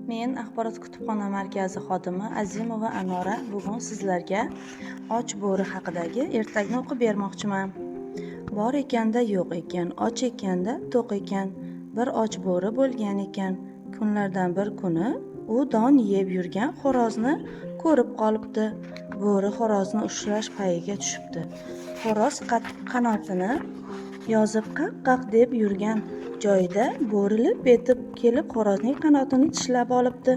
Men axborot kutubxona markazi xodimi Azimova Anora bugun sizlarga och bo'ri haqidagi ertakni o'qib bermoqchiman. Bor ekanda yo'q ekan, och ekanda to'q ekan. Bir och bo'ri bo'lgan ekan. Kunlardan bir kuni u don yeb yurgan xo'rozni ko'rib qolibdi. Bo'ri xo'rozni ushlash payiga tushibdi. Xo'roz qanotini yozib qaq deb yurgan joyida bo'ri lip etib kelib xo'rozning qanotini tishlab olibdi.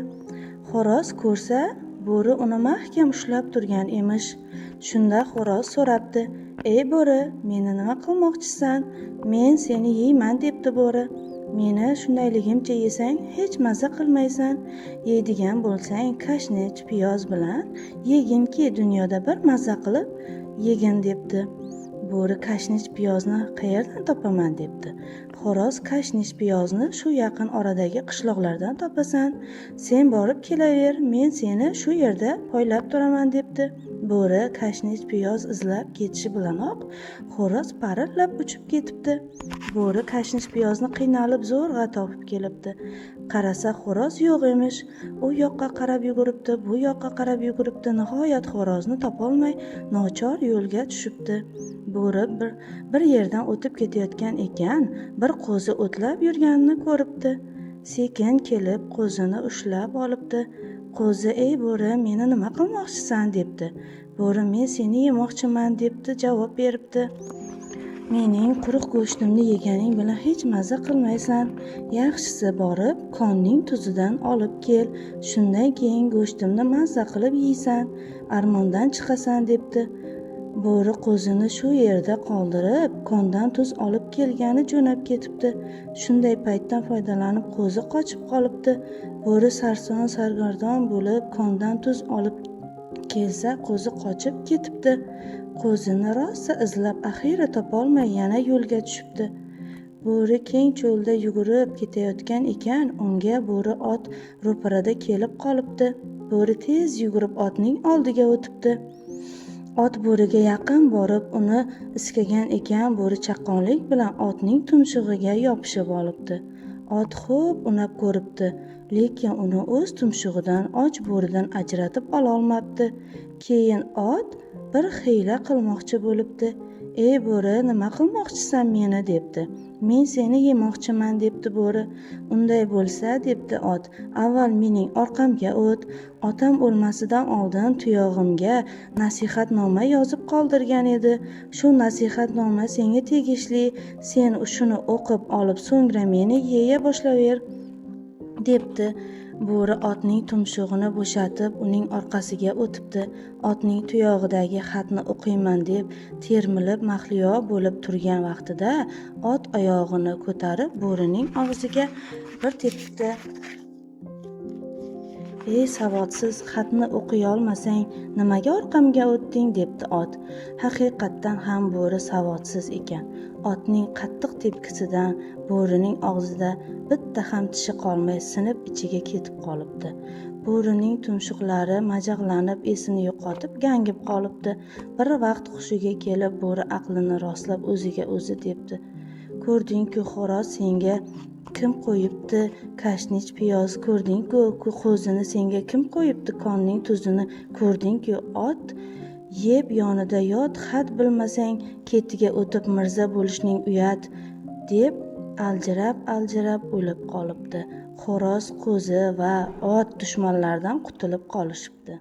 Xo'roz ko'rsa, bo'ri uni mahkam ushlab turgan emish. Shunda xo'roz so'rabdi: "Ey bo'ri, meni nima qilmoqchisan? Men seni yeyman", debdi bo'ri. "Meni shundayligimcha yesang hech maza qilmaysan. Yeydigan bo'lsang kashnich, piyoz bilan yeginki, dunyoda bir maza qilib yegin", debdi. Bo'ri kashnich piyozni qayerdan topaman debdi. Xo'roz kashnich piyozni shu yaqin oradagi qishloqlardan topasan. Sen borib kelaver, men seni shu yerda poylab turaman, debdi. Bo'ri kashnich piyoz izlab ketishi bilanoq xo'roz parillab uchib ketibdi. Bo'ri kashnich piyozni qiynalib zo'rg'a topib kelibdi. Qarasa xo'roz yo'q emish. U yoqqa qarab yuguribdi, bu yoqqa qarab yuguribdi. Nihoyat xo'rozni topolmay nochor yo'lga tushibdi. Bo'ri bir yerdan o'tib ketayotgan ekan, bir qo'zi o'tlab yurganini ko'ribdi. Sekin kelib qo'zini ushlab olibdi. Qo'zi: "Ey bo'ri, meni nima qilmoqchisan?" debdi. Bo'ri: "Men seni yemoqchiman", debdi javob beribdi. "Mening quruq go'shtimni yeganing bilan hech maza qilmaysan. Yaxshisi borib konning tuzidan olib kel. Shundan keyin go'shtimni maza qilib yeysan, armondan chiqasan", debdi. Bo'ri qo'zini shu yerda qoldirib, kondan tuz olib kelgani jo'nab ketibdi. Shunday paytdan foydalanib qo'zi qochib qolibdi. Bo'ri sarson sargardon bo'lib kondan tuz olib kelsa, qo'zi qochib ketibdi. Qo'zini rosa izlab axiyri topolmay yana yo'lga tushibdi. Bo'ri keng cho'lda yugurib ketayotgan ekan, unga bo'ri ot ro'parada kelib qolibdi. Bo'ri tez yugurib otning oldiga o'tibdi. Ot bo'riga yaqin borib uni iskagan ekan, bo'ri chaqqonlik bilan otning tumshug'iga yopishib olibdi. Ot xo'p unab ko'ribdi, lekin uni o'z tumshug'idan och bo'ridan ajratib ololmabdi. Keyin ot bir hiyla qilmoqchi bo'libdi. "Ey bo'ri, nima qilmoqchisan meni?" debdi. "Men seni yemoqchiman", debdi bo'ri. "Unday bo'lsa", debdi ot, "avval mening orqamga o't. Otam o'lmasidan oldin tuyog'imga nasihatnoma yozib qoldirgan edi. Shu nasihatnoma senga tegishli. Sen shuni o'qib olib, so'ngra meni yeya boshlaver", debdi. Bo'ri otning tumshug'ini bo'shatib, uning orqasiga o'tibdi. Otning tuyog'idagi xatni o'qiyman deb termilib mahliyo bo'lib turgan vaqtida ot oyog'ini ko'tarib bo'rining og'ziga bir tepibdi. "Ey savodsiz, xatni o'qiyolmasang nimaga orqamga o'tding?" debdi ot. Haqiqatdan ham bo'ri savodsiz ekan. Otning qattiq tepkisidan bo'rining og'zida bitta ham tishi qolmay sinib ichiga ketib qolibdi. Bo'rining tumshuqlari majag'lanib, esini yo'qotib gangib qolibdi. Bir vaqt hushiga kelib bo'ri aqlini rostlab o'ziga o'zi debdi: "Ko'rding-ku, xo'roz senga kim qo'yibdi kashnich piyoz? Ko'rding-ku, qo'zini senga kim qo'yibdi konning tuzini? Ko'rding-ku, ot yeb yonida yot, xat bilmasang ketiga o'tib mirza bo'lishning uyat", deb aljirab o'lib qolibdi. Xo'roz, qo'zi va ot dushmanlardan qutulib qolishibdi.